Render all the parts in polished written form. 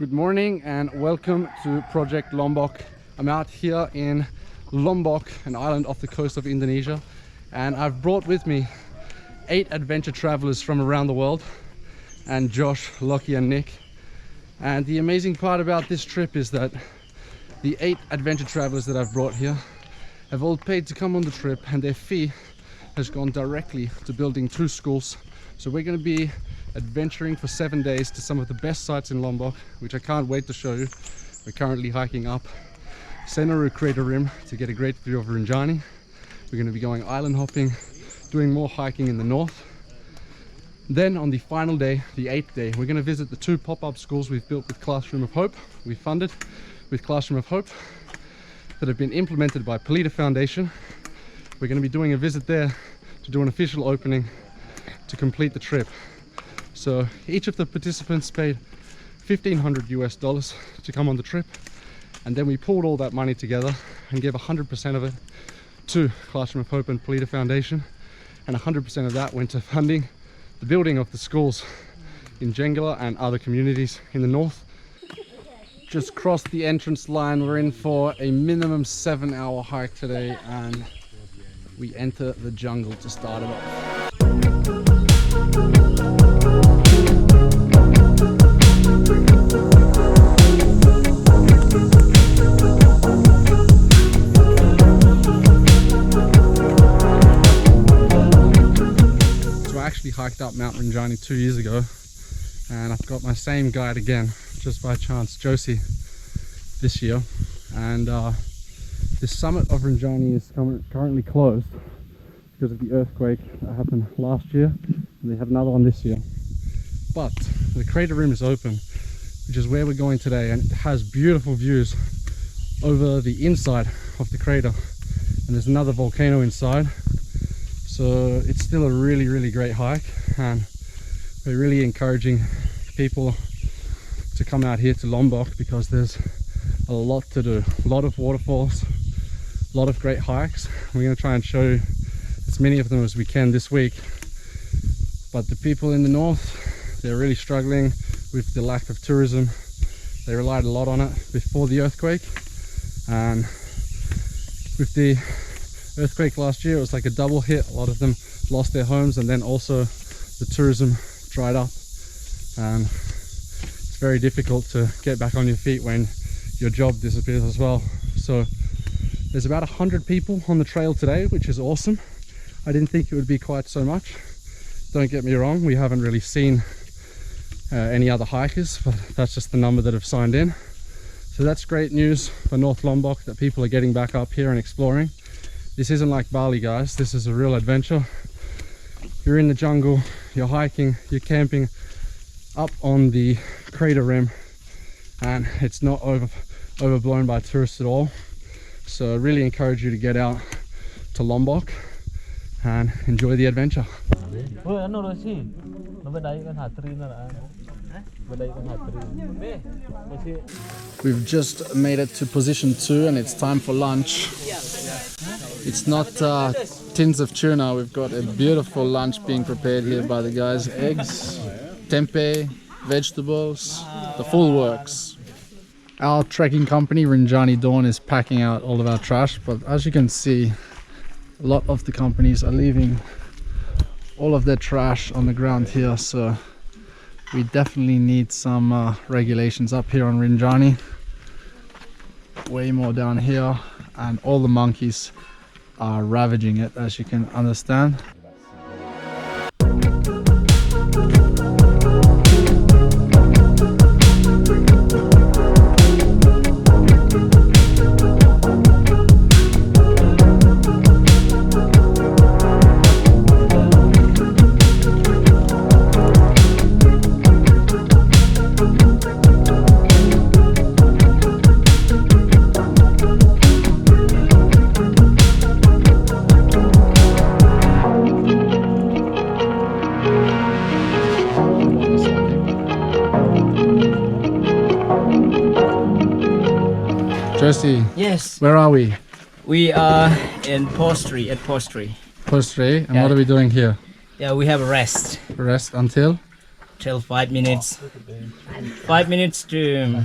Good morning and welcome to Project Lombok. I'm out here in Lombok, an island off the coast of Indonesia, and I've brought with me 8 adventure travelers from around the world, and Josh, Lockie and Nick. And the amazing part about this trip is that the 8 adventure travelers that I've brought here have all paid to come on the trip, and their fee has gone directly to building 2 schools. So we're going to be adventuring for 7 days to some of the best sites in Lombok, which I can't wait to show you. We're currently hiking up Senaru crater rim to get a great view of Rinjani. We're going to be going island hopping, doing more hiking in the north. Then on the final day, the 8th day, we're going to visit the 2 pop-up schools we've built with Classroom of Hope. We funded with Classroom of Hope that have been implemented by Polita Foundation. We're going to be doing a visit there to do an official opening to complete the trip. So each of the participants paid $1,500 US to come on the trip, and then we pulled all that money together and gave 100% of it to Classroom of Hope and Polita Foundation, and 100% of that went to funding the building of the schools in Jengala and other communities in the north. Just crossed the entrance line. We're in for a minimum 7-hour hike today, and we enter the jungle to start it off. Hiked up Mount Rinjani 2 years ago, and I've got my same guide again, just by chance, Josie, this year. And the summit of Rinjani is currently closed because of the earthquake that happened last year, and they have another one this year. But the crater rim is open, which is where we're going today, and it has beautiful views over the inside of the crater, and there's another volcano inside. So it's still a really great hike, and we're really encouraging people to come out here to Lombok because there's a lot to do. A lot of waterfalls, a lot of great hikes. We're going to try and show you as many of them as we can this week. But the people in the north, they're really struggling with the lack of tourism. They relied a lot on it before the earthquake, and with the earthquake last year, it was like a double hit. A lot of them lost their homes, and then also the tourism dried up, and it's very difficult to get back on your feet when your job disappears as well. So there's about 100 people on the trail today, which is awesome. I didn't think it would be quite so much. Don't get me wrong, we haven't really seen any other hikers, but that's just the number that have signed in. So that's great news for North Lombok, that people are getting back up here and exploring. This isn't like Bali, guys. This is a real adventure. You're in the jungle, you're hiking, you're camping up on the crater rim, and it's not overblown by tourists at all. So I really encourage you to get out to Lombok and enjoy the adventure. We've just made it to position 2, and it's time for lunch. It's not tins of tuna. We've got a beautiful lunch being prepared here by the guys. Eggs, tempeh, vegetables, the full works. Our trekking company, Rinjani Dawn, is packing out all of our trash, but as you can see, a lot of the companies are leaving all of their trash on the ground here, so we definitely need some regulations up here on Rinjani. Way more down here, and all the monkeys are ravaging it, as you can understand. Josie, yes. Where are we? We are in post 3, at post 3. Post 3, and what are we doing here? Yeah, we have a rest. Rest until? till 5 minutes. 5 minutes to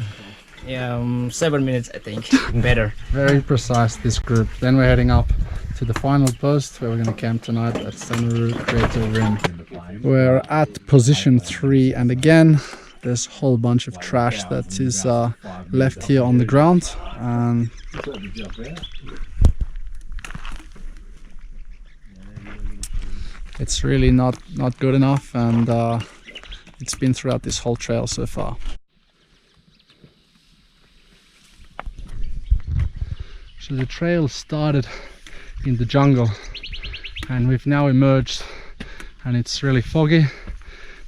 7 minutes, I think. Better. Very precise, this group. Then we're heading up to the final post where we're going to camp tonight at Senaru Crater Rim. We're at position 3, and again there's a whole bunch of trash that is left here on the ground, and it's really not good enough, and it's been throughout this whole trail so far. So the trail started in the jungle and we've now emerged, and it's really foggy.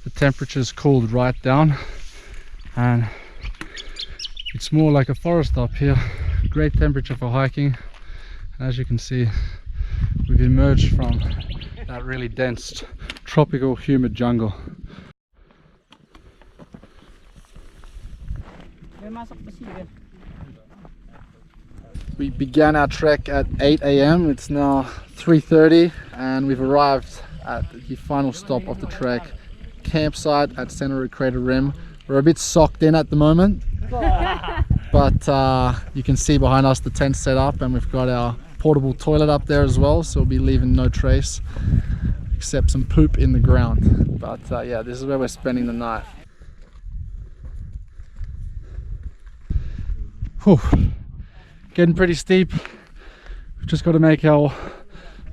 The temperature's cooled right down and it's more like a forest up here. Great temperature for hiking. As you can see, we've emerged from that really dense tropical humid jungle. We began our trek at 8 AM. It's now 3:30 and we've arrived at the final stop of the trek, campsite at Senaru Crater Rim. We're a bit socked in at the moment, but you can see behind us the tent set up, and we've got our portable toilet up there as well, so we'll be leaving no trace except some poop in the ground. But yeah, this is where we're spending the night. Whew. Getting pretty steep. We've just got to make our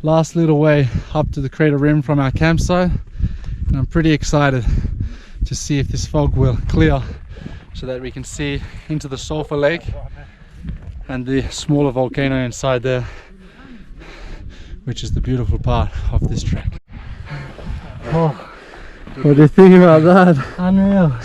last little way up to the crater rim from our campsite, and I'm pretty excited to see if this fog will clear so that we can see into the sulfur lake and the smaller volcano inside there, which is the beautiful part of this trek. Oh, what do you think about that? Unreal.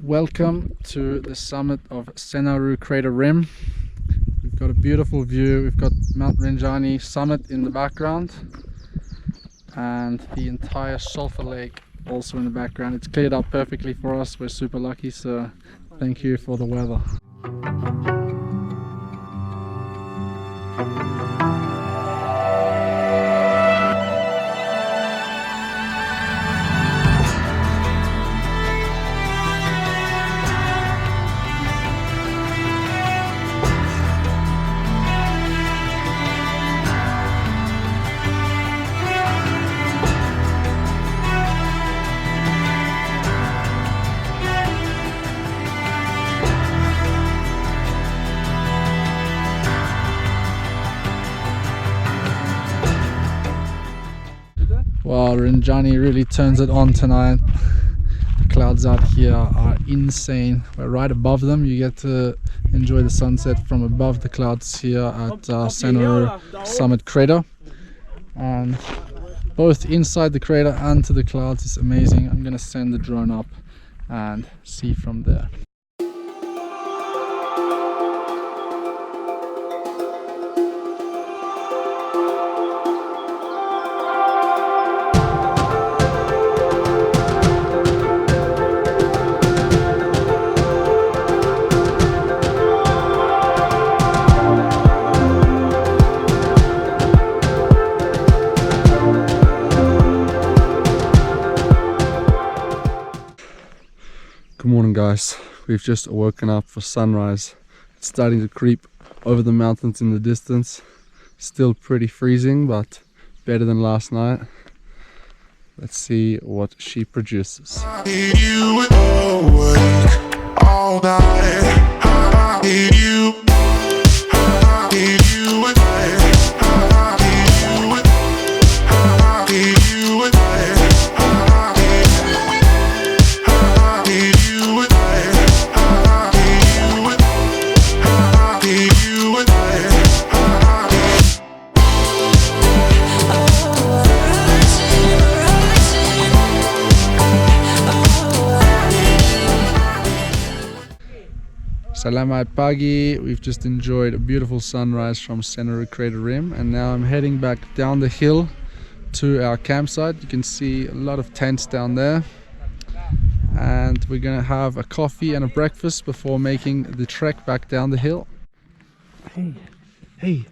Welcome to the summit of Senaru Crater Rim. We've got a beautiful view. We've got Mount Rinjani summit in the background and the entire sulfur lake also in the background. It's cleared up perfectly for us. We're super lucky, so thank you for the weather. Wow, Rinjani really turns it on tonight. The clouds out here are insane. We're right above them. You get to enjoy the sunset from above the clouds here at Senaru Summit Crater. And both inside the crater and to the clouds is amazing. I'm gonna send the drone up and see from there. Good morning guys, we've just woken up for sunrise. It's starting to creep over the mountains in the distance. Still pretty freezing, but better than last night. Let's see what she produces. You would awake all night. I need you. I need you would I need you would I need you would I need you would I need you would I need you would Selamat pagi. We've just enjoyed a beautiful sunrise from Senaru Crater Rim, and now I'm heading back down the hill to our campsite. You can see a lot of tents down there, and we're gonna have a coffee and a breakfast before making the trek back down the hill. Hey.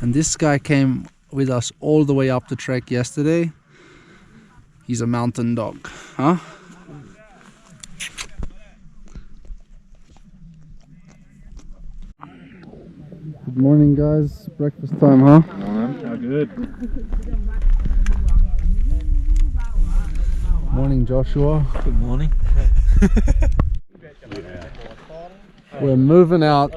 And this guy came with us all the way up the trek yesterday. He's a mountain dog, huh? Good morning, guys. Breakfast time, huh? How good. Morning, Joshua. Good morning. We're moving out.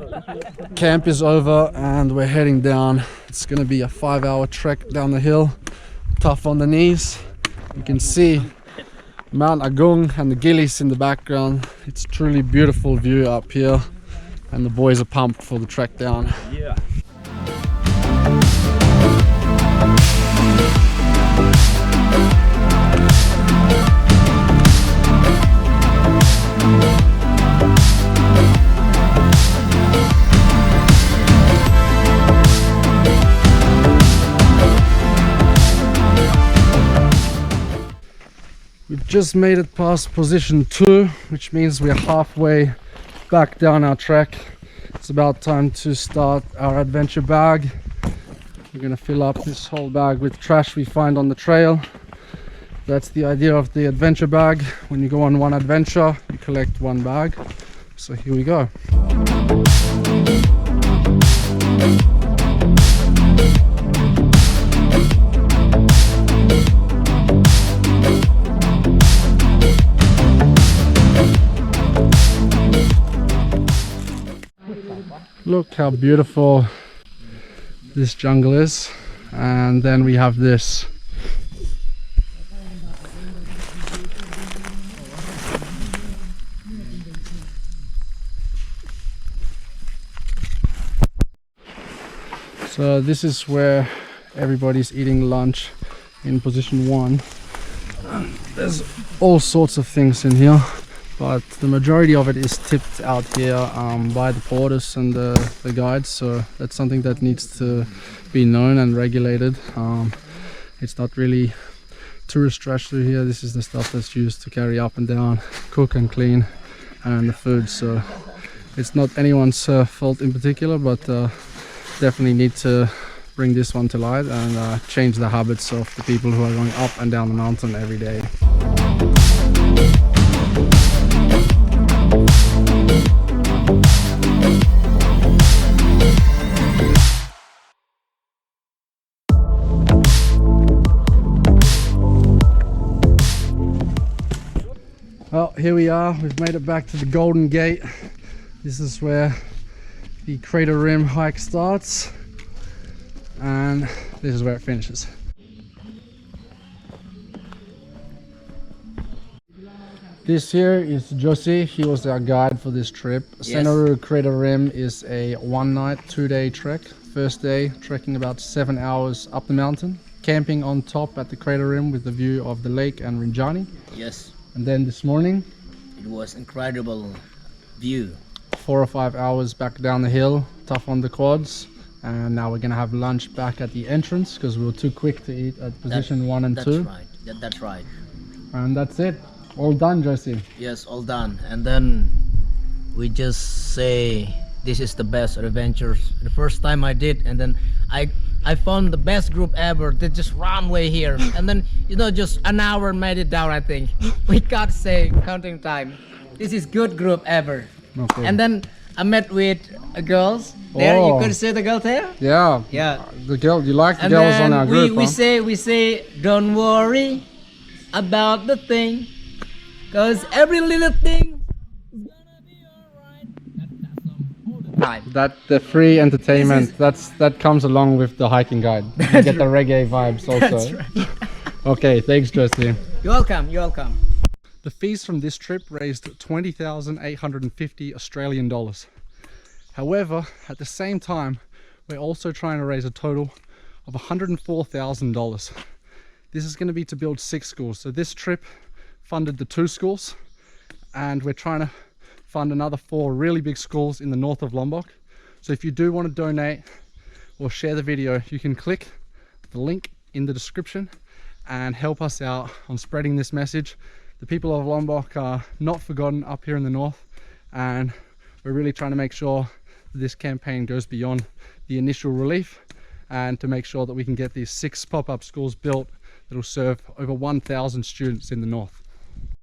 Camp is over and we're heading down. It's gonna be a 5-hour trek down the hill. Tough on the knees. You can see Mount Agung and the Gillies in the background. It's a truly beautiful view up here, and the boys are pumped for the trek down. Yeah. We've just made it past position 2, which means we're halfway back down our trek. It's about time to start our adventure bag. We're gonna fill up this whole bag with trash we find on the trail. That's the idea of the adventure bag. When you go on one adventure, you collect one bag. So here we go. Look how beautiful this jungle is, and then we have this. So this is where everybody's eating lunch in position 1. There's all sorts of things in here, but the majority of it is tipped out here by the porters and the guides, so that's something that needs to be known and regulated. It's not really tourist trash through here. This is the stuff that's used to carry up and down, cook and clean, and the food. So it's not anyone's fault in particular, but definitely need to bring this one to light and change the habits of the people who are going up and down the mountain every day. Well, here we are. We've made it back to the Golden Gate. This is where the Crater Rim hike starts, and this is where it finishes. This here is Josie. He was our guide for this trip. Yes. Senaru Crater Rim is a 1-night, 2-day trek. First day, trekking about 7 hours up the mountain, camping on top at the Crater Rim with the view of the lake and Rinjani. Yes, And then this morning, it was incredible view. 4 or 5 hours back down the hill, tough on the quads. And now we're gonna have lunch back at the entrance because we were too quick to eat at position 1 and 2. That's right. That's right. And that's it. All done, Josie. Yes, all done. And then we just say this is the best adventures. The first time I did, and then I found the best group ever. They just ran way here, and then just an hour made it down. I think we can't say counting time. This is good group ever. Okay. And then I met with girls there. Oh. You could see the girl there. Yeah. Yeah. The girl, you like the And girls then on our group, huh? we say don't worry about the thing, cause every little thing is gonna be alright. That the free entertainment that comes along with the hiking guide. You get the reggae vibes also. That's right. Okay, thanks, Josie. You're welcome. You're welcome. The fees from this trip raised 20,850 Australian dollars. However, at the same time, we're also trying to raise a total of $104,000. This is going to be to build 6 schools. So this trip funded the 2 schools, and we're trying to fund another 4 really big schools in the north of Lombok. So if you do want to donate or share the video, you can click the link in the description and help us out on spreading this message. The people of Lombok are not forgotten up here in the north, and we're really trying to make sure that this campaign goes beyond the initial relief, and to make sure that we can get these 6 pop-up schools built that will serve over 1,000 students in the north.